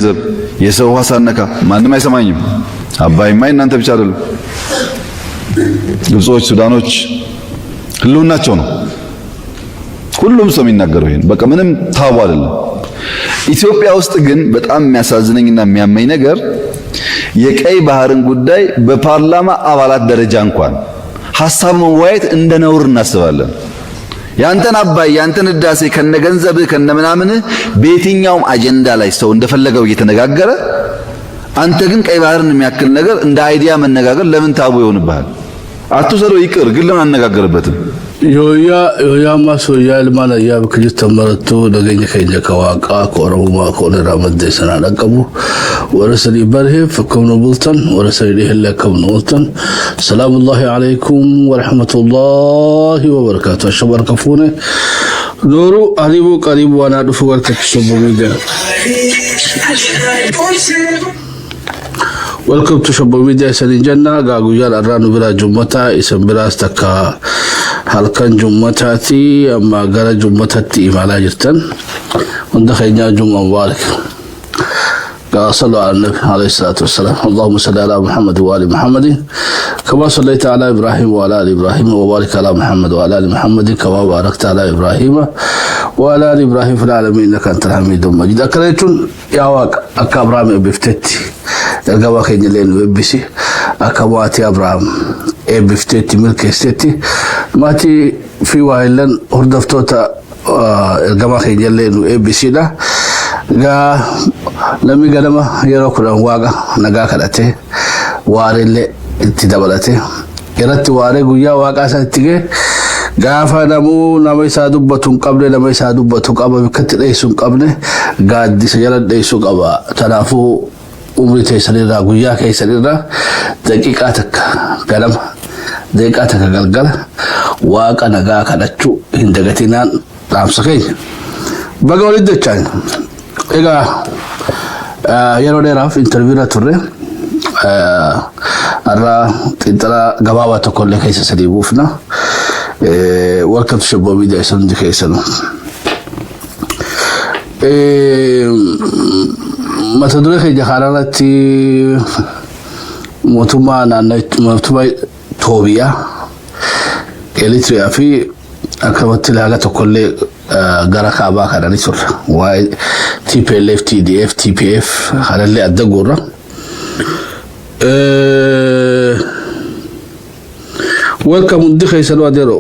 ዘብ የሰው ሐሳነካ ማንም አይሰማኝም። አባይማ እናንተ ብቻ አይደሉ። ግብጾች፣ ሱዳኖች ህልውናቸው ነው። ሁሉም ሰው የሚናገረው ይሄን በቃ ምንም ታው አይደለም። ኢትዮጵያ ውስጥ ግን በጣም የሚያሳዝነኝና የሚያመኝ ነገር የቀይ ባህርን ጉዳይ በፓርላማ አባላት ደረጃ እንኳን ሐሳብ መዋየት እንደ ነውር እናስባለን። ያንተን አባይ ያንተን ህዳሴ ከነገንዘብ ከነምናምን በየትኛውም አጀንዳ ላይ ሰው እንደፈለገው እየተነጋገረ አንተ ግን ቀይ ባህርን የሚያክል ነገር እንደ አይዲያ መነጋገር ለምን ታቡ ይሆንብሃል? አትሰረው ይቅር ግን ለምን አነጋገርበትም? ዮያ ማሶያ ልማና ያ በክጅት ተመረቱ ነገኘ ከኛ ከዋቃ ኮረውማ ኮነራ መደሰና ለቀቡ ወረሰሊ በርሄ ፈከም ቡልተን ወረሰሊ ህለከም ቡልተን ሰላሙላሂ አለይኩም ወራህመቱላሂ ወበረካቱ አሽበር ከፉነ ዶሩ አሪቡ ቀሪቡ ዋና ዱፉ ወርከሽቦ ሚገ Welcome to Shabbo Media Salinjanna Gagujar Arranu Bira Jummata Isan Bira Astaka Halkan Jummatati Amma Gara Jummatati Imala Jirtan Wanda Khaynya Jumma Mubarak صلوا على النبي عليه الصلاة والسلام اللهم صل على محمد وآل محمد كما صليت على إبراهيم وعلى آل إبراهيم وبارك على محمد وعلى آل محمد كما باركت على إبراهيم وعلى آل إبراهيم في العالمين إنك أنت الحميد المجيد أكريتون يا واق أكابرام بفتتي الجوا خيني لين وبسي أكواتي أبراهيم بفتتي ملك استتي ماتي في وايلن هردفتوتا الجوا خيني لين وبسي لا lami gadama yaro kuran waga naga kadate ware le tidabalate yaratti ware guya waga santige gafa namu namay sadubatun qable namay sadubatun qaba bikatay sun qable gaadi sajala daysu qaba tanafu umri taysanira guya kaysanira daqiqatak gadam daqiqatak galgal waga naga kadachu hindagatinan tamsakay bagawli dachan ega yaro deraf interview na turre arra tintara gabawa to kolle kaysa sadi bufna welcome to Shabbo Media Salinjanna kaysano matadure kay jaharati mutuma na mutuma Tobiya Eritrea fi akawati laga to kolle gara kaba kana ni sur why TPLF TDF TPF halalle adagura welcome dikhaysal wadero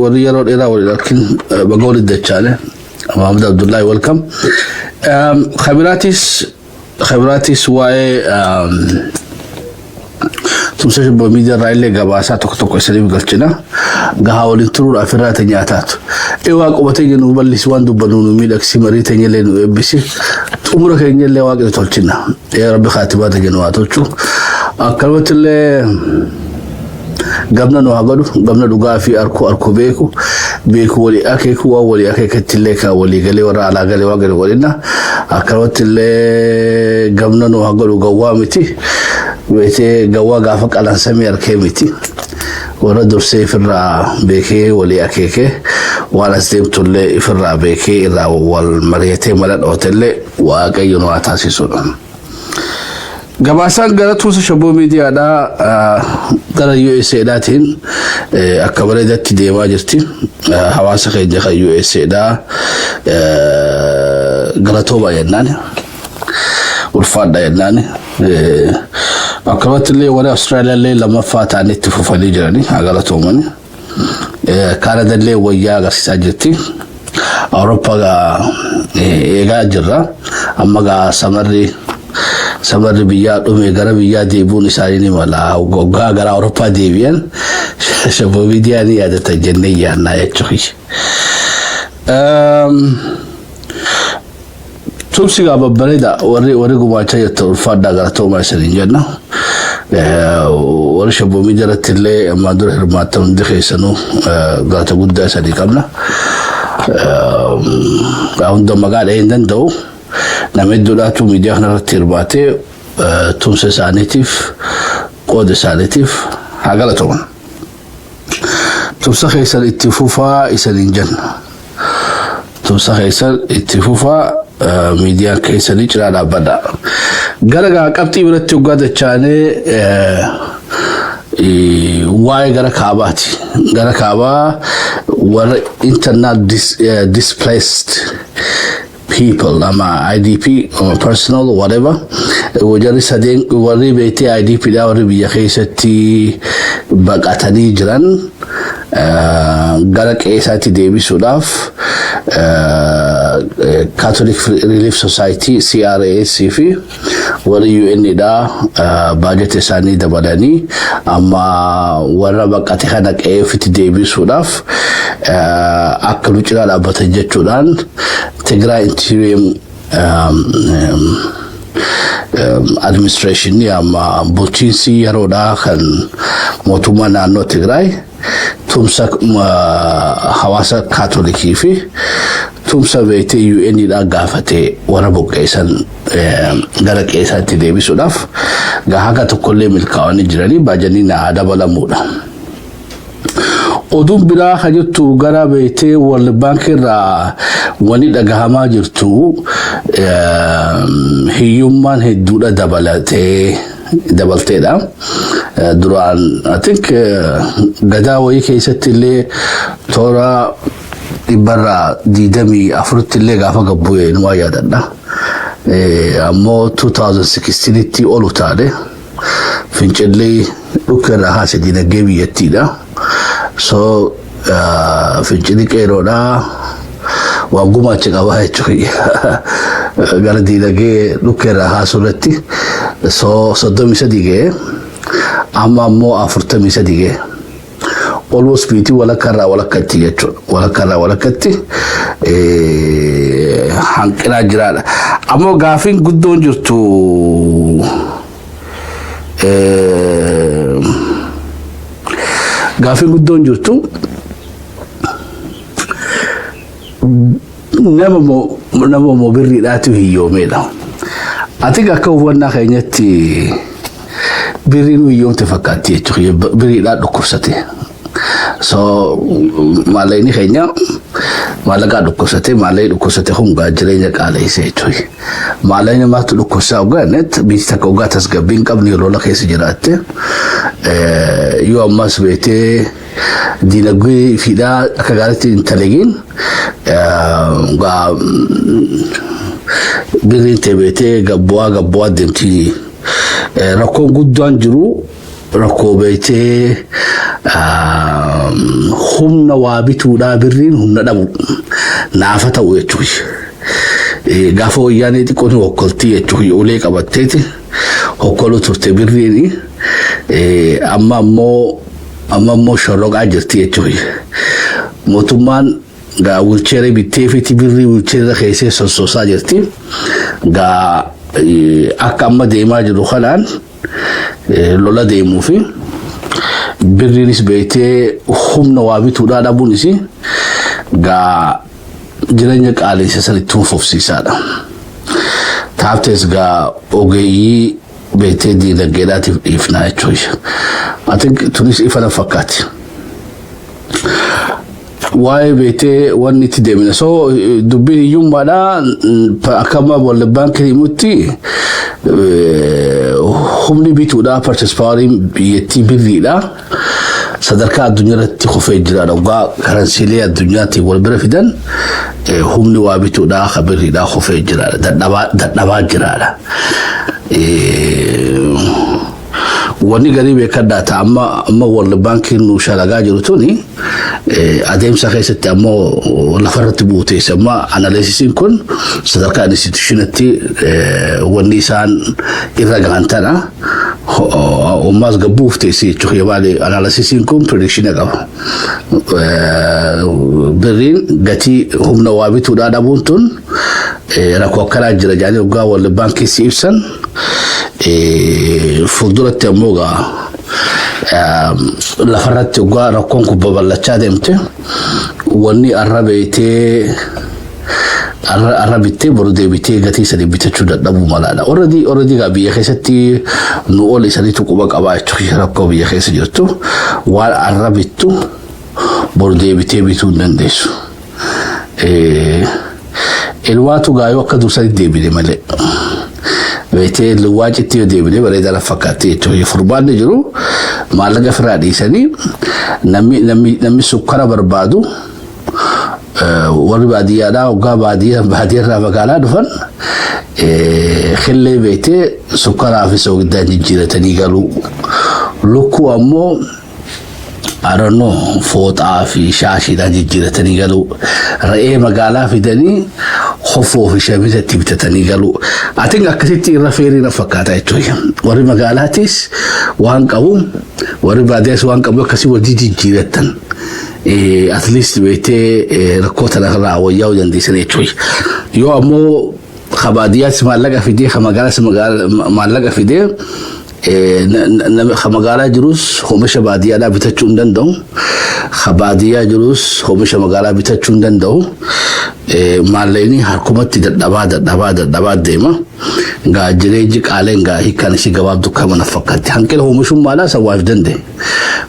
wari yaro ila walakin bagawli dachale Muhammad Abdullah welcome khabiratis why tumse Shabbo Media raile gabasa to isaliv galchina gahawli turur afirata nyatat ewa qobate genu balis wandu banunu midak simarite nyelenu ebisi umro kenyele waqe tolchina ya rabbi khatibata genu atochu akalwatle gamna no hagadu gamna duga fi arko beku wali akeku wa wali akekatille ka wali gale wara ala gale wagale walina akalwatle gamna no hagadu gawamiti wete gawa gafa qalan samir kemiti ورد السيف الرا بيكي ولي أكيكي وأنا سديمت اللي في الرا بيكي إذا والمريتين ملان أوتلي وأكيون واتاسيسون جماعة قالت وصل Shabbo Media دا قال USA داتين أكبر دات ديما جرتي حواسة خيجة USA دا قالتوا بيناني والفاد يناني أكرت اللي ولا أستراليا اللي لما فات عن التفوف اللي جراني أقلتهم مني كندا اللي ويا غساجتي أوروبا إيجا جرا أما جا سمري بيا أمي غرا بيا ديبون ساريني ولا وجا غرا أوروبا ديبيان Shabbo Media ني هذا تجنية نايتشوي تمسك أبا بريدة وريقو ما تجت الفرد قالتو ما Salinjanna وري Shabbo Media رتلي ما دور هرماتهم دخيسنو قالتو قد سدي قبله عندما قال عندن دو نمد دولاتو ميديا خنا رتيرباتي تمسك سانيتيف قود سانيتيف هقالتو تمسك يسال اتفوفا Salinjanna تمسك يسال اتفوفا media keessanii cira dhaabbadha. Gara qabxii biratti uggada chaane waa'ee gara kaabaati. Gara kaabaa warra internal displaced people, IDP, personal, whatever. Wajari sadeen warri beekte IDP dha warri biyya keessatti baqatanii jiran gara qe'eesaatti deebisuudhaaf Catholic Relief Society CRAC fi warri UN dha budget isaanii dabalanii amma warra baqate kana qe'eefitti deebisuudhaaf akka nu cira dhaabbatan jechuudhaan Tigray Interim administration ama bulchiinsi yeroodha kan mootummaa naannoo Tigray tumsa hawaasa Kaatolikii fi tumsa beekte UN dha gaafate warra buqqeessan gara qe'eesaatti deebisuudhaaf haga tokkollee milkaa'anii jiranii baajanii na dabalamuudha. Odun biraa hajjatu gara beekte World Bank irraa wani dhagahamaa jirtu hiyyummaan hedduudha dabalteedha. Duraan I think gadaa wayii keessatti illee toora dhibbarraa 24 illee gaafa gabbu'e nu yaadadha. Ammoo 2016tti olu taane fincillee dhukkeerraa haase dinagdee biyyattiidha. So fincilli qeeroodha waan gumaacha qabaa jechuudha. Gara dinagdee dhukkeerraa haasuurratti so 33 ga'e amma ammoo 43 ga'e. Almost biti walakkarraa walakkatti jechuudha. Walakkarraa walakkatti hanqinaa jiraadha. Ammoo gaafiin guddoon jirtu gaafiin guddoon jirtu nama birriidhaatu hiyyoomeedha. Ati akka hubannaa keenyatti birriin hiyyoomte fakkaatti jechuudha. Birriidhaa dhukkubsate. So maalayni keenya maalaqa dhukkubsate maalay dhukkubsate hungaa jireenya qaaleessee jechuudha. Maalayni maatu dhukkubsaa ogaannet biyyi takka ogaa tasgabbiin qabni yeroo la keessa jiraatte yoo ammas beekte dinagdee fiidhaa akka gaariitti hin taleegin birriin tebeetee gabbu'aa deemtii rakkoon guddaan jiru rakkoo beekte humna waa bituudhaa birriin humna dhabu naafa ta'u jechuudha. Gaafa wayyaanee xiqqoon hokkoltii jechuudha ulee qabatteeti hokkoluu turte birriin amma ammoo shorroqaa jirti jechuudha. Mootummaan gaa wulcheeree bittee fi birrii wulcheeree keessee sossoosaa jirti. Gaa akka amma deemaa jiru kanaan lola deemuu fi birriinis beektee humna waa bituudhaa dhabuunis gaa jireenya qaalessa sanitti fufsiisaadha. Taaftes gaa ogeeyyii beektee dinagdeedhaatiif dhiifnaa jechuudha. I think tunis ifa na fakkaati. Waa'ee beektee wanni itti deemina. So dubbiin hiyyummaadha akkama World Bank himutti humni bituudhaa purchase poweriin biyyattii birriidha. Sadarkaa addunyaatti kufee jiraadha. Ogaa karansiilee addunyaatti wal bira fidan humni waa bituudhaa ka birriidhaa kufee jiraadha. Dadhabaa jiraadha. Wani gari beekadhaa ta'a amma World Bank nu shalagaa jiru tuni adeemsa keessatti ammoo lafarratti buuteessa amma analysiin kun sadarkaa institutionatti wanni isaan irra gahantana ummas gabuuf teessee jechuudha. Maali analysiin kun prediction qaba. Birriin gatii humna waa bituudhaa dhabuun tun rakkoo akkanaa jira jedhanii ogaa World Bank ibsan fuulduratti ammoo lafarratti ogaa rakkoon kun babal'achaa deemte wanni arrabeetee arrabittee boru deebitee gatii sadii bitachuu dadhabuu malaadha. Already gaa biyya keessatti nu ol isaniitu quba qabaa jechuudha. Rakkoo biyya keessa jirtu waan arrabittu boru deebitee bituu hin dandeessu. الواتو غايو كدو سري ديبلي مالي بيتي الواجب تيو ديبلي بريد على فكاتي تو يفربان نجرو ما لقى فرادي سني نمي سكر بربادو وري بادية دا وقا بادية رافقالا دفن خلي بيتي سكر في سوق داني جيرة تنيقلو لكو أمو I don't know فوت في شاشي داني جيرة تنيقلو رأي مقالا في داني خفو في شاميزة تبتا تنيقلو أتنك أكتتي رفيري رفقاتا يتوي وري مقالاتيس وانقبو وري باديس وانقبو كسي ودي جيرة تن at least بيتي ركوتا نغلا وياو جندي سنيتوي يو أمو خباديات مالقا في دي خمقالا مالقا في دي خمقالا جروس همش بادية دا بتاچون دندو خبادية جروس همش مقالا بتاچون دندو ماليني حكومت دباد ديما غا جريجي قالين غا هيكانشي جواب دكا منفقات هنكل همشم مالا سواف دندي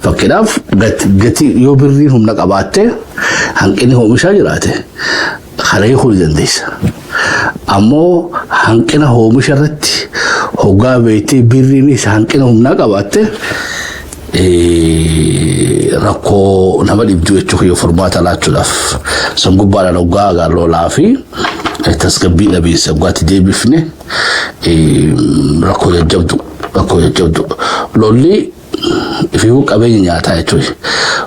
فكراف غتي يوبرين هم نقباته هنكني همشا جراته خري خول دنديس امو هنكنا همشرت هوغا بيتي بيريني هنكنا هم نقباته ركو نمد يبدو يتشوخي فرمات لا تلاف سنقبالا نوغا غالو لافي تسقبي نبي سبقات دي بفني ركو يجبدو لولي فيهو قبين نياتا يتوي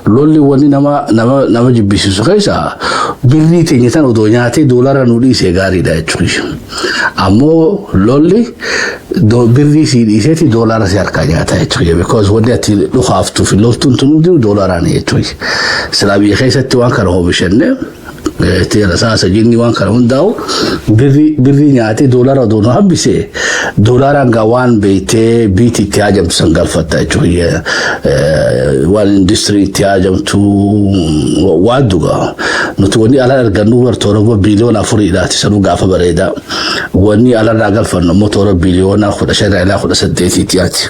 لولي وني نما جبسي سخيسا بري تنيتان ودو نياتي دولار نولي سيغاري دا يتوي امو لولي بري سيديسيتي دولار سياركا نياتا يتوي because ودي اتي لخافتو في لولتون تنودي دولاراني يتوي سلابي خيسا توان كارهو بشنه تيرا ساسا جيني وان كارهون داو بري نياتي دولار دونو حبسي دولاران غوان بيتي بيتي تياجم سنغال فتا يتوي وان اندستري تياجم تو وادوغا نتوني على الغنور تورو بليون افري داتي سنو غافا بريدا وني على راغال فن موتور بليون اخد شرع لا اخد سديتي تياتي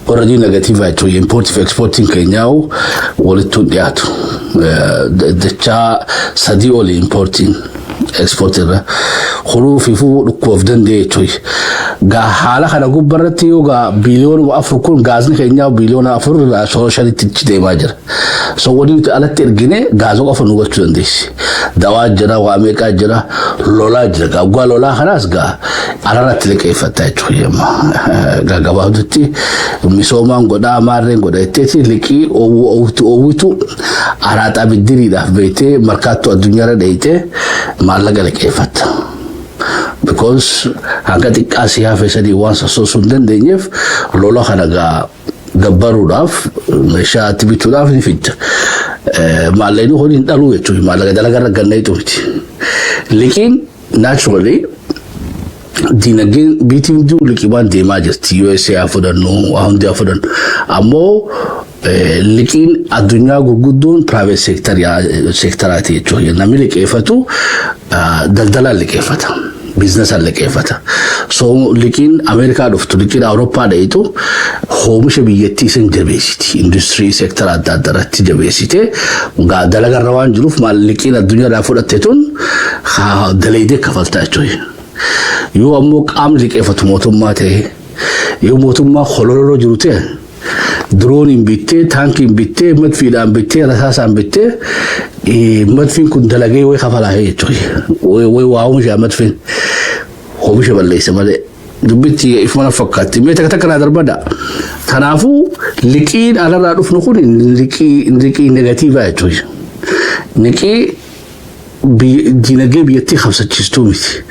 already negative to import exporting kenyao walitu diatu the cha sadi oli importing exporter khulu fifu ko fdande toy ga hala khana gubarati yoga billion wa afrukun gazni kenyao billion afur la social tijde major so wodi ala tergine gazo afunu watu ndis dawa jira wa ameka jira lola jira ga gwa lola khalas ga alana tilke ifata toy ma ga gabadti misoma ngoda mare ngoda teti liki owutu arata bidiri da bete markato adunyara deite malaga leke fata because hagati kasiya fesadi wansa so sunden denyef lolo khanaga gabaru daf mesha tibitu daf fit malenu hodin dalu yetu malaga dalaga raganay tumti lekin naturally dinagin bitim du likiban de majesty USA afodan no ahunde afodan amo lekin adunya gurgudun private sectorati yetu namile kefatu daldala lekefata business lekefata so lekin america doftu lekin europa dayto homisha biyati sen diversity industry sector adadarati diversity ga dalaga rawan juruf mal lekin adunya rafodatetun ha dalayde kafalta choy yo amok am lekefatu motumate yo motumma khololo jurute drone imbitte tank imbitte madfila imbitte rasasa imbitte madfin kun dalagay way khafala hay toy way waawu ja madfin ho bisha balaysa male dubiti ifmana fakati meta takana darbada tanafu likin ala raduf nukun liki negative ay toy niki dinage biyati khamsa chistumiti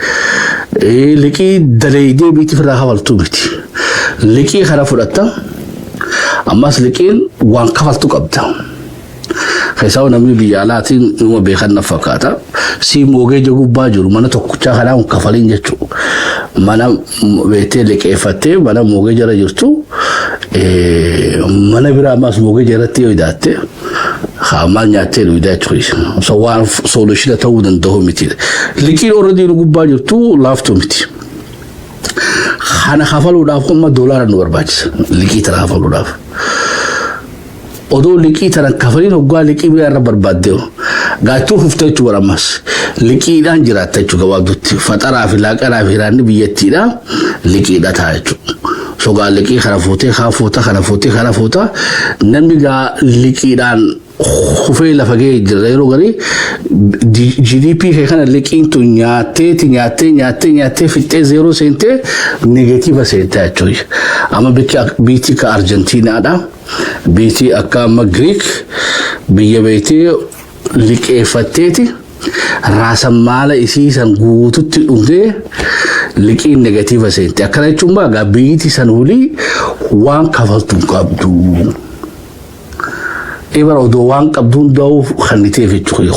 liki dalayde biti fara hawaltumiti liki kharafurata أماس لكن وان كفلتو قبضا خيساو نمي بيالاتي نمو بيخان نفاقاتا سي موغي جوغو باجور مانا توقچا خلاهم كفلين جاتو مانا بيتي لك إفتي مانا موغي جارا جرتو مانا برا أماس موغي جارتي ويداتي خامان نياتي ويداتو سو وان سولوشينا تاودن دهو ميتي لكن اوردي نغو باجور تو لافتو ميتي خانا خفلو داف كما دولار نور باجس لكي ترى خفلو داف odoo liqii tan kafalin hoggaa liqii bira barbaaddeeyo gaachuu fuftee jechuudha waramas liqiidhaan jiraatta jechuudha waaqdutti faxaraa fi laaqanaa fi raanni biyyattiidha liqiidha ta'a jechuudha sogaa liqii kana fuutee namni gaa liqiidhaan khufee lafa ga'ee jira yeroo garii GDP kana liqiin tu nyaatee fixee zeeroo seentee negatiiva seentee jechuudha amma biitii ka Arjentiinaadha biitii akka amma Greek biyya beetee liqeeffatteeti raasammaala isiisan guututti dhumtee liqiin negatiiva seentee akkana jechuun baagaa biitii san hulii waan kafaltu qabdu ibara odoo waan qabduun da'uu khannitee jechuudha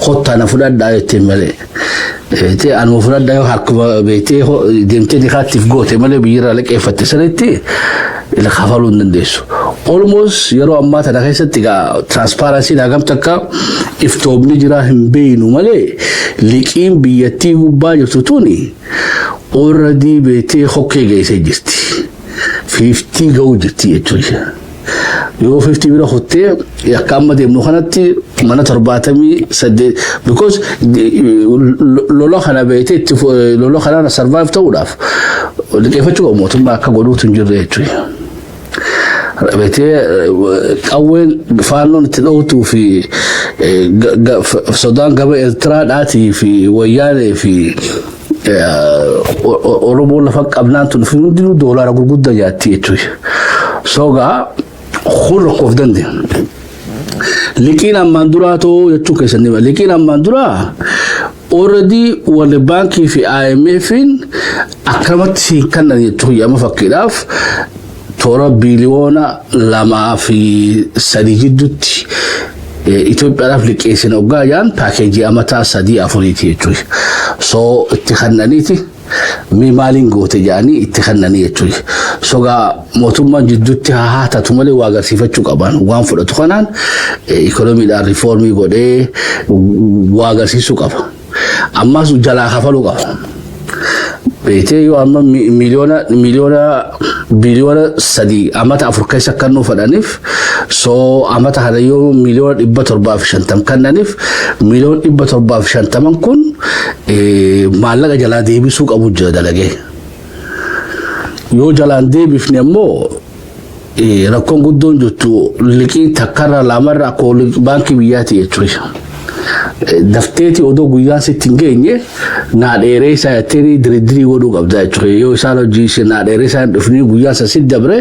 xotta na fudhadhaa jettee malee te anuma fudhadhaa yoo harkuma beetee deemtee dikaatiif goote malee biyyirraa liqeeffatte sanitti ila kafaluu hin dandeessu almost yeroo ammaa tana keessatti transparency hagam takka iftoomni jira hin beeynu malee liqiin biyyattii gubbaa jirtu tuni already beetee hokkee geessee jirti 50 ga'uu jirti jechuudha yoo 50 bira hottee akka amma deemnu kanatti mana 78 because lola kana beetee lola kana survive ta'uudhaaf liqeeffachuu mootummaa akka godhuutu hin jirre jechuudha beetee qawween faannoon itti dhowtuu fi Sudaan gaba Eertiraadhaatii fi Wayyaanee fi Oromoo lafa qabnaan tun fi hundinuu doolaara gurguddaa jaatti jechuudha sogaa khurra qof dande liqiin ammaan duraa too jechuu keessanii liqiin ammaan duraa already World Bank fi IMF akkamatti kannan jechuudha amma fakkiidhaaf toora biliyoona 2 fi 3 jidduutti Itoophiyaadhaaf liqeessin hoggaa jaan paakeejii amataa 3-4 jechuudha so itti kannaniiti mi maaliin goote jaanii itti kannanii jechuudha sogaa mootummaan jidduutti haa taatu malee waa agarsiifachuu qaban waan fudhatu kanaan ikoonomiidhaan riifoormii godhee waa agarsiisuu qaba ammas jalaa kafaluu qaba beetee yoo amma biliyoona 3 amata 4 keessa kannuu fadhaniif so amata kana yoo miliyoona 750 kannaniif miliyoona 750 kun maallaqa jalaa deebisuu qabu jira dalagee yoo jalaan deebifne ammoo rakkoon guddoon jirtu liqii takkarra lamarra akkoo baankii biyyaati jechuudha dafteeti odoo guyyaan sitti hin geenye naadheeree isaa yattee diriirii godhuu qabda jechuudha yoo isaan hojii naadheeree isaa dhufnii guyyaan isa sitti dabre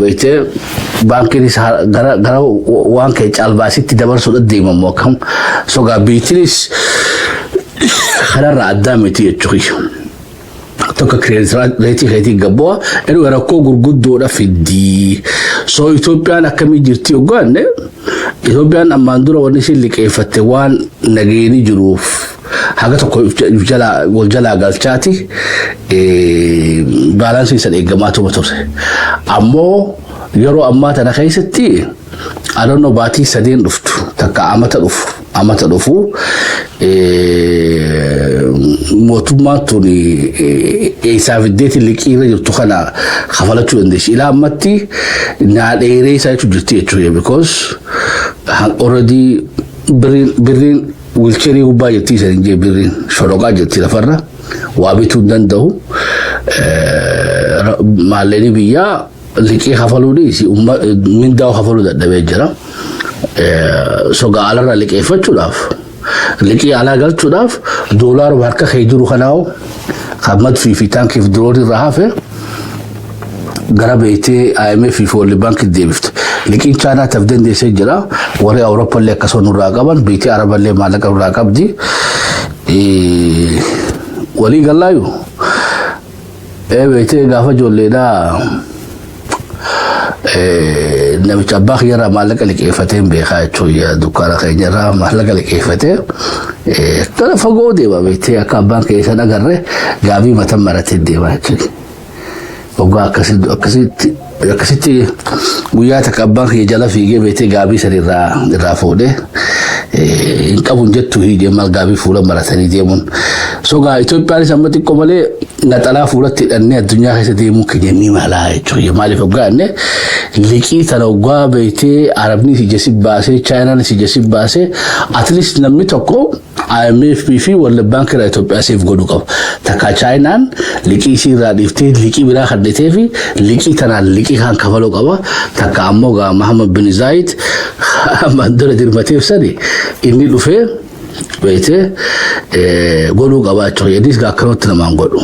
beetee baankiin gara waan kee caalbaasitti dabarsuudha deemamu akkam sogaa biitiinis kanarraa addaa miti jechuudha tokko kireeditii keetii gabbu'a inni rakkoo gurguddoodha fiddii so Itoophiyaan akkamii jirti hoggaanne Itoophiyaan ammaan dura wanni isheen liqeeffatte waan nageeni jiruuf haga tokko wal jalaa galchaati baalaansii isa eeggamaatuma ture ammoo yeroo ammaa tana keessatti adonno baatii 3 dhuftu takka amata dhufu mootummaan tun isaaf iddeeti liqiirra jirtu kana kafalachuu dandeessi ilaa ammatti naadheeree isaa jirti jechuudha because already birriin wilcheerii gubbaa jirti isa hin jee birriin shoroqaa jirti lafarra waa bituu hin danda'u maalleenii biyyaa liqii kafaluu dhiisi mindaa'u kafaluu dadhabee jira sogaa alarraa liqeeffachuudhaaf liqii alaa galchuudhaaf doolaara harka kee jiru kanaawu qammad fi taankiif diroon irraa hafe gara beetee IMF fi World Bank deebifte liqiin Chaanaa taaf dandeessee jira warri Awurooppaallee akkasuma nurraa qaban beetee Araballee maallaqa nurraa qabdi walii gallaayu beetee gaafa ijoolleedhaa namicha abbaa kiyyaarraa maallaqa liqeeffatee beekaa jechuudha dukkaana keenyarraa maallaqa liqeeffatee kana fagoo deema beektee akka abbaan keessan agarre gaabii matan maratee deema jechuudha waggaa akkasitti guyyaa takka abbaan kiyya jala fiigee beektee gaabii san irraa fuudhee hin qabu jettu hiidee maal gaabii fuula maratanii deemuun soga Itoophiyaa sammati komale naxalaa fuulatti hidhannee addunyaa keessa deemuu keenya ni mala jechuudha maaliif ogaanne liqii tana ogaa beeytee arabni si jesi baasee chaayinaan si jesi baasee at least namni tokko IMF fi World Bank ra Itoophiyaa seef godhu qaba takka chaayinaan liqii si irraa dhiiftee liqii biraa kadhatee fi liqii tana liqii kan kafaluu qaba takka ammoo gaa Mohammed bin Zayed mandora dirmateef sadi inni dhufee beete godhu qaba jechuudha yedis gaa kanootti namaan godhu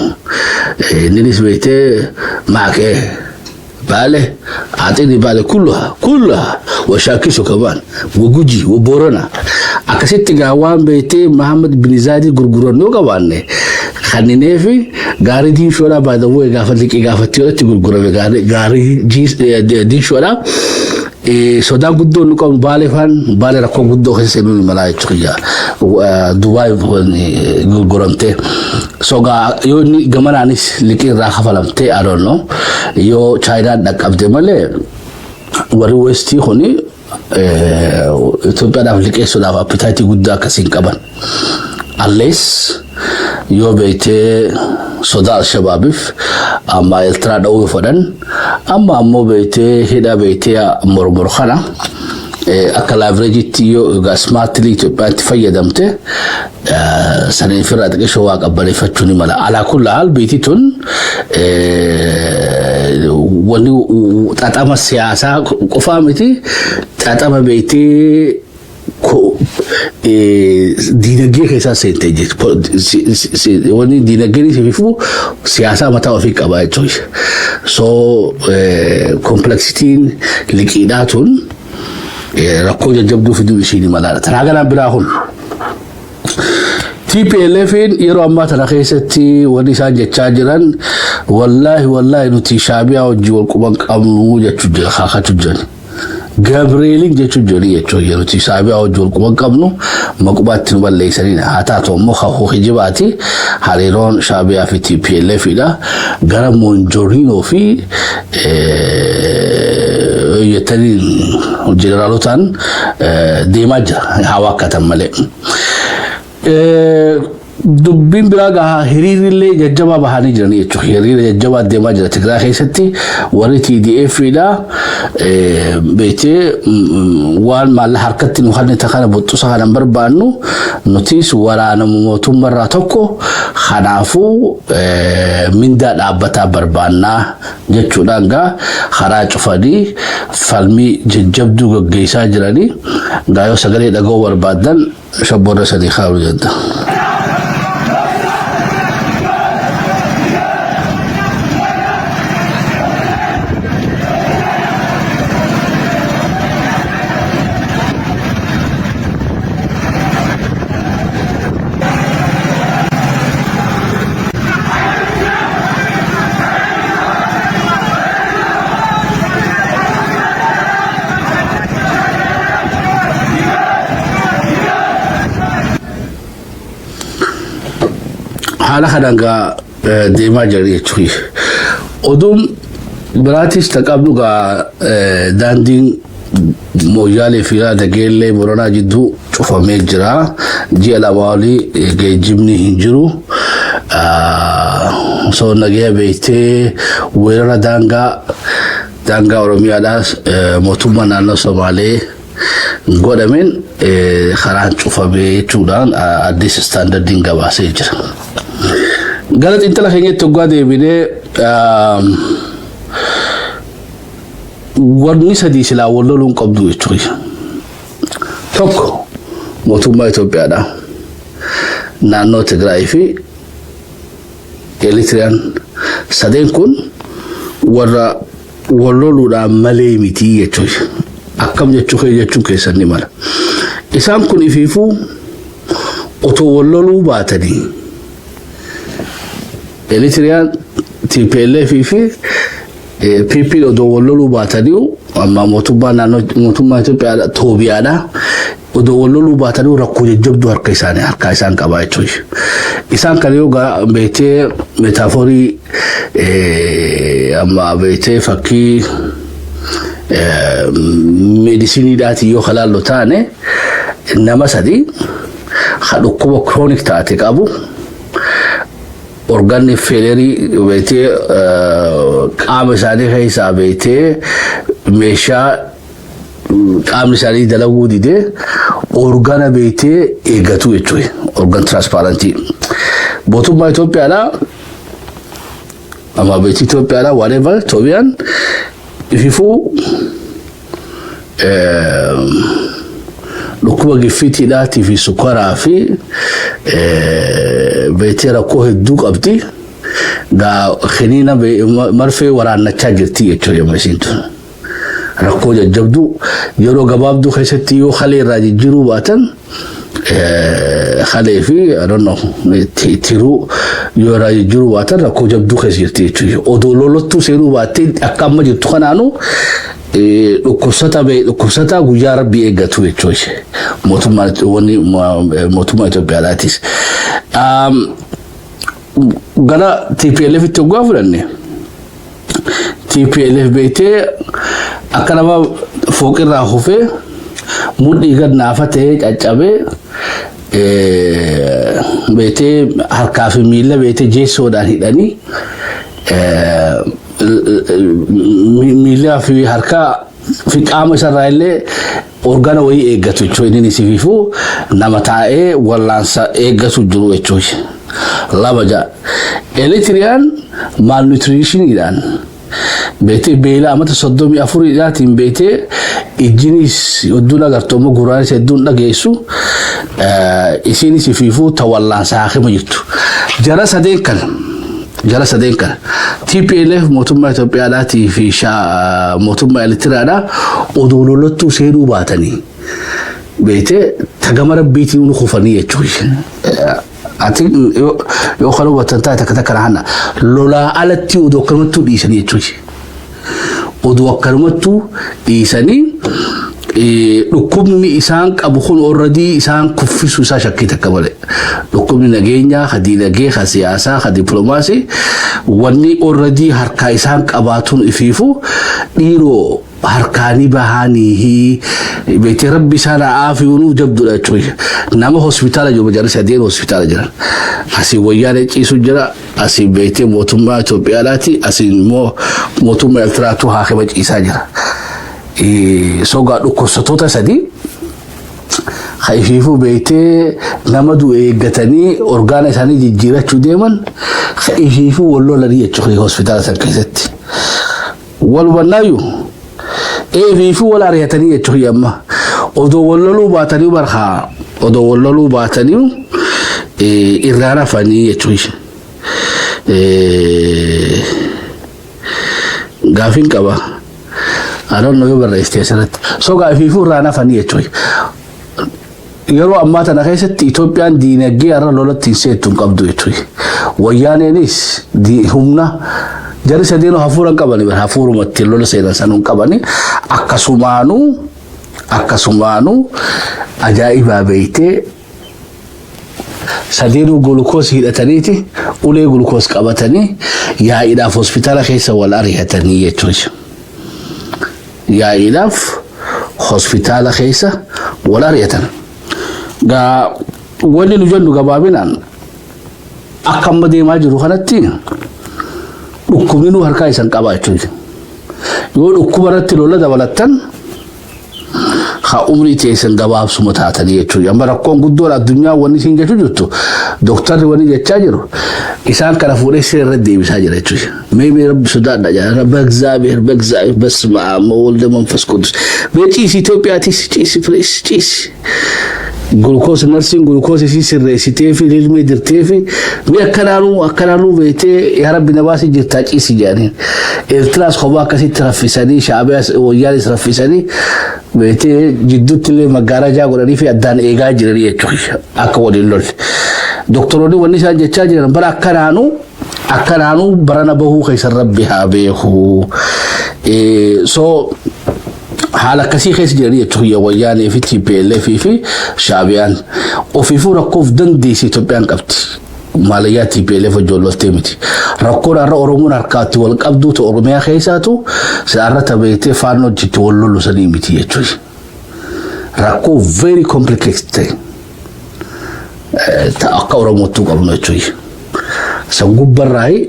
innis beete maaqee باله أعطيني باله كلها وشاكسو كمان وجوجي وبورنا أكسيت جوان بيتي محمد بن زايد غرغرون نو كمان خليني في غاري دين شورا بعد هو يقافلك يقافتيو تغرغرون غاري جيس دين شورا سودا غدو نكون باله ركو غدو خسنو ملاي تخيا دبي غرغرونته soga yo ni gamana anis likin ra khafalamte I don't know yo China dakabde male wari westi khoni Ethiopia da like so da appetite gudda kasin qaban unless yo beite soda shababif amma ultra dawo fodan amma ammo beite hida beite mormor khana akal average tiyo ga smartly to pat fayyadamte sanin firat ke showa qabale fatuni mala ala kullu hal bititun wani tatama siyasa qofamiti tatama beiti ko dinage kesa senteje wani dinage ni sifu siyasa mata wa fi qaba choice so complexity liqidatun rakko jabdu fi dubi shini malala taragana birahun TPLF يرو أما تلاقيستي ونسان جتاجران والله نتي شابيا وجوال كمان كامو جتوجل خاخة تجن جابريلين جتوجل يتوجل نتي شابيا وجوال كمان كامو مقبات نبالي سرين حتى تومو خاخو خجباتي هاليرون شابيا في TPLF لا غرام مونجورينو في يترين جنرالوتان ديماج هواكة ملئ dubbin biraga hiriirille jajjaba bahani jirani jechuudha hiriirille jajjaba deemaa jira Tigraay keessatti warri TDF ila beete waan maal harkatti nu hadne takana bottusa kana barbaannu nutis waraana mootummaa tokko khanaafu minda dhaabbata barbaanna jechuudha nga kharaa cufanii falmi jajjabdu gaggeessaa jirani gaayo sagalee dhagoo barbaadan shabboora sadii khaaru jadda حالا خدانگا دیما جاری چوی ادوم براتیش تقابلو گا داندین موجالی فیرا دگیلی مورانا جدو چوفا میجرا جی علاوالی جیمنی هنجرو سو نگه بیتی ویرانا دانگا اورومیا داس موتوما نانو سومالی godhamen kharaan cufabe chuudaan addis standardin gabaasee jira galat intala keenyatti ogaa deebine warni sadii silaa walloluun qabdu jechuudha tokko mootummaa Itoophiyaadha naannoo Tigraay fi Eritriyaan sadeen kun warra walloluudhaan malee miti jechuudha akkam jechuu keessanni mala isaan kun ifiifu otoo walloluu baatanii Eritriyaan TPLF fi PP otoo walloluu baatanii amma mootummaa Itoophiyaa Toobiyaadha otoo walloluu baatanii rakkoo jajjabdu harka isaan qabaa jechuudha isaan kan yoo beetee metaaforii amma beetee fakkii medicine daati yo khalal lotane nama sadi khadu ko chronic taate qabu organni feeleri beetee qaama isaanii keessaa beetee meeshaa qaamni isaanii dalaguu didee organa beetee eeggatu jechuudha. Organ transparentii. Mootummaa Itoophiyaadhaa ama beetii Itoophiyaadhaa whatever Itoophiyaan ififuu dhukkuba giffiitiidhaatii fi sukkaraa fi beetee rakkoo hedduu qabdi. Gaa kiniina marfee waraannachaa jirti jechuudha masiintu. Rakkoo jajjabduu yeroo gabaabduu keessatti yoo halee irraa jijjiiruu baatan halee fi I don't know tiruu yoo irraa jijjiiruu baatan rakkoo jabduu keessa jirti jechuudha. Odoo lolottuu seenuu baattee akka amma jirtu kanaanuu dhukkubsataa guyyaa rabbii eeggatu jechuudha. Mootummaa Itoophiyaadhaatis. Gara TPLF itti hoggaa fudhanne. TPLF beetee akka nama fooqirraa hufee mudhii gad naafa ta'ee caccabee beetee harkaa fi miila beetee jeessoodhaan hidhanii miila fi harkaa fi qaama isarraa illee organa wayii eeggatu jechuudha. Inni siifuu nama taa'ee wallaansa eeggatu jiru jechuudha. Lama ja'a. Eritiriyaan malnutritioniidhaan beetee beela amata 34 beetee ijjinis hedduun agartooma guraanis hedduun dhageessu isinis ififuu tawallaansa haakima jirtu. Jara sadeen kana TPLF mootummaa Itoophiyaadhaatii fi mootummaa Eritiriyaadhaa odoo lolottuu seenuu baatanii beetee tagama rabbiitiin nu kufanii jechuudha. Ati yoo kana watan taate kana hana lola alatti odoo akkanumattuu dhiisanii jechuudha. Odoo akkanumattuu dhiisanii dhukkubni isaan qabu kun already isaan kuffisu isaa shakkii takka malee. Dhukkubni nageenyaa, dinagdee, siyaasaa, dippiloomaasii wanni already harkaa isaan qabaatuun ifiifu dhiiroo harkaanii bahanii beetee rabbi isaan aafiiwwanuu jabduudha jechuudha. Nama hospitaala jiru jarri sadeen hospitaala jiran. Asii wayyaanee ciisu jira, asii beetee mootummaa Itoophiyaadhaati, asii immoo mootummaa Eertiraatu haakima ciisaa jira. Sogaa dhukkubsattoota sadii ifiifuu beetee nama du'e eeggatanii orgaana isaanii jijjiirachuu deeman ifiifuu wal lolanii jechuudha hospitaala san keessatti. Wal hubannaayyuu ifiifuu wal ari'atanii jechuudha amma. Odoo wal loluu baatanii barhaa odoo wal loluu baatanii irraan hafanii jechuudha. Gaafiin qaba. I don't know yoo barreessitee asirratti. Sogaa ifiifuu irraan hafanii jechuudha. Yeroo ammaa tana keessatti Itoophiyaan dinagdee irra lolatti seetuun qabdu jechuudha. Wayyaaneenis humna jarri sadeen hafuuran qabanii hafuurumatti lola seenan sanuun qabanii akkasumaanuu ajaa'ibaa beeytee sadeenuu gulukoos hidhataniiti ulee gulukoos qabatanii yaa'iidhaaf hospitaala keessa wal ari'atanii jechuudha. Yaa'iidhaaf hospitaala keessa wal ari'atan. Gaa wanni nu jennu gabaabinaan akka amma deemaa jiru kanatti dhukkubni nu harkaa isan qabaa jechuudha. Yoo dhukkuba irratti lola dabalattan haa umrii teessan gabaabsuma taatanii jechuudha. Amma rakkoon guddoon addunyaa wanni isin jechuu jirtu dooktarri wanni jechaa jiru isaan kana fuudhee siree irratti deebisaa jira jechuudha. Mee rabbi sodaadha jira በእግዚአብሔር በስመ አብ ወወልድ ወመንፈስ ቅዱስ በጪስ ኢትዮጵያቲስ ጪስ ፍሬስ ጪስ glucose nursing glucose si sirreessitee fi ilmi dirtee fi mi akkanaanuu beetee yaa rabbi nabaasi jirtaa ciisi jedhaniin Eertiraas kophaa akkasitti raffisanii Shaabiyaas wayyaanis raffisanii beetee jidduutti illee magaalaa godhanii fi addaan eegaa jiranii jechuudha akka waliin lolle. Doktoroonni wanni isaan jechaa jiran bara akkanaanuu barana bahuu keessan rabbi haa beeku. So haala akkasii keessa jiranii jechuudha wayyaanee fi TPLF fi Shaabiyaan ofiifuu rakkoof dandeessi Itoophiyaan qabdi. Maalayyaa TPLF ijoolloftee miti. Rakkoon har'a Oromoon harkaatti wal qabduutu Oromiyaa keessaatu saarra tabeetee faannoo jitti wal lollu sanii miti jechuudha. Rakkoo very complicated ta'e akka Oromootu qabnu jechuudha. Sangubbarraay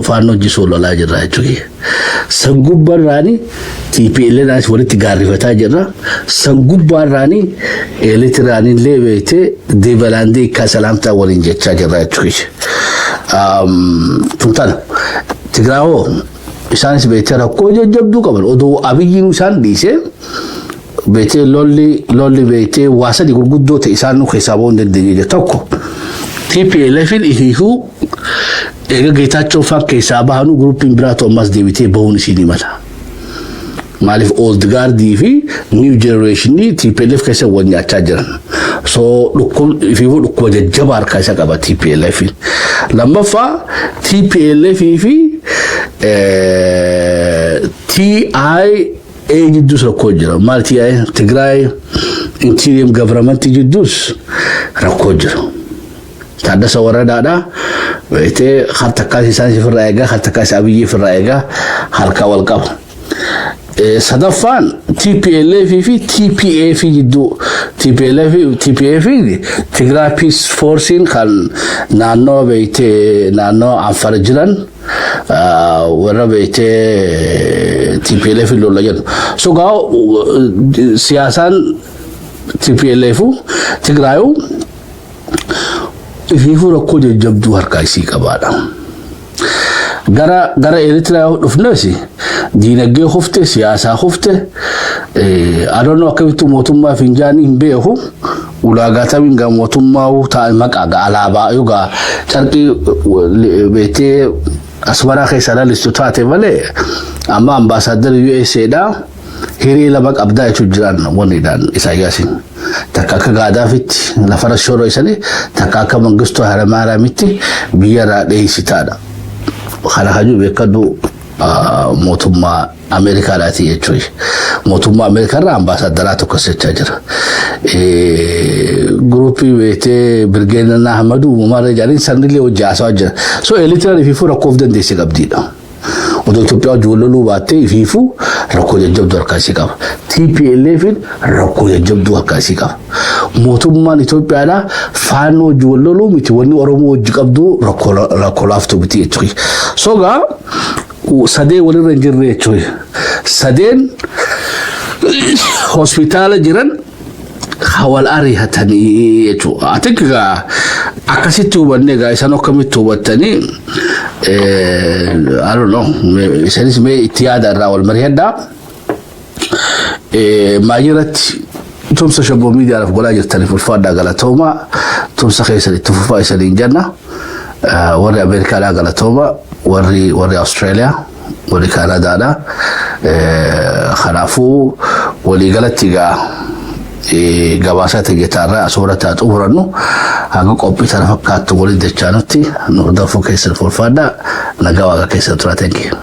faanoo jisoo lolaa jirra jechuudha. Sangubbarraani TPLF walitti gaarifataa jirra. Sangubbarraani Eritiraanii illee beekte deebalandee akka salaamtaa waliin jechaa jirra jechuudha. Tuutana Tigraawoo isaanis beekte rakkoo jajjabduu qaban odoo Abiyyiin isaan dhiisee beekte lolli beekte waa sadii gurguddoo ta'e isaan nu keessaa ba'uu hin dandeenye tokko. TPLFin ihiihuu eega Geetaachoo fa'aa keessaa bahanu gruupiin biraatu ammas deebitee bahuun isinii mala. Maaliif old guardii fi new generationii TPLF keessa wal nyaachaa jiran. So ihiihuu dhukkuba jajjabaa harkaa isa qaba TPLFin. Lammaffaa TPLF fi TIA jidduus rakkoo jira. Maal TIA Tigraay Interim Government jidduus rakkoo jira. Taaddasaa Waradaadha beekte harta kaasii isaan firraa eegaa harta kaasii Abiyyii firraa eegaa harka wal qaba. Sadaffaan TPLF fi TPAF jidduu TPAF Tigray Peace Forcein kan naannoo beekte naannoo Afar jiran warra beekte TPLF lola jedhu. So gaa siyaasaan TPLF Tigraayu ihiihuu rakkoo jajjabduu harkaa isii qabaadha. Gara Eritraa dhufneesi diinagdee hufte siyaasaa hufte adoonoo akkamittuu mootummaa finjaanii hin beeku ulaagaa tabiin gaa mootummaa ta'an maqaa gaa alaabaa yookaan carqii beektee Asmaraa keessa lalistu taate malee amma ambaasaaddarri USA'dha hiree lama qabdaa jechuun jiran waniidhaan Isaayyaasiin. Takka akka Gaadaafitti lafa rashooroo isanii takka akka Mangistuu Hayilamaariyaamitti biyya irraa dheessitaadha. Kana hajuu beekadhu mootummaa Ameerikaadhaati jechuudha. Mootummaa Ameerikaarraa ambaasaaddaraa tokko sechaa jira. Gruupii beektee Birgeenaa Ahmadu uumamarra jaaniin sanillee hojii haasawaa jira. So Eritiyaan ifiifuu rakkoof dandeesse qabdiidha. Odoo Itoophiyaa wajjin loluu baattee ifiifuu rakkoo jajjabduu harkaasii qaba. TPLFin rakkoo jajjabduu harkaasii qaba. Mootummaan Itoophiyaadhaa faanoo wajjin loluu miti wanni Oromoo wajjin qabdu rakkoo laaftuu miti jechuudha. So gaa sadeen walirra hin jirre jechuudha. Sadeen hospitaala jiran hawal arihatanii jechuudha. Ati gaa akkasitti hubanne gaa isaan akkamitti hubattanii I don't know isaanis mee itti yaada irraa wal mari'adhaa. Maayiratti tumsa shabboo miidiyaadhaaf godhaa jirtaniif ulfaadhaa galatoomaa tumsa keessan itti fufaa isaniin jenna. Warri Ameerikaadhaa galatoomaa warri Austraaliyaa warri Kaanaadaadhaa kanaafuu waliigalatti gaa gabaasaa tagetaarraa asoorataa xumurannu haga qophii tana fakkaattu waliin dachaanutti nu hordofuu keessan ulfaadhaa nagaa waaqa keessan turaa. Thank you.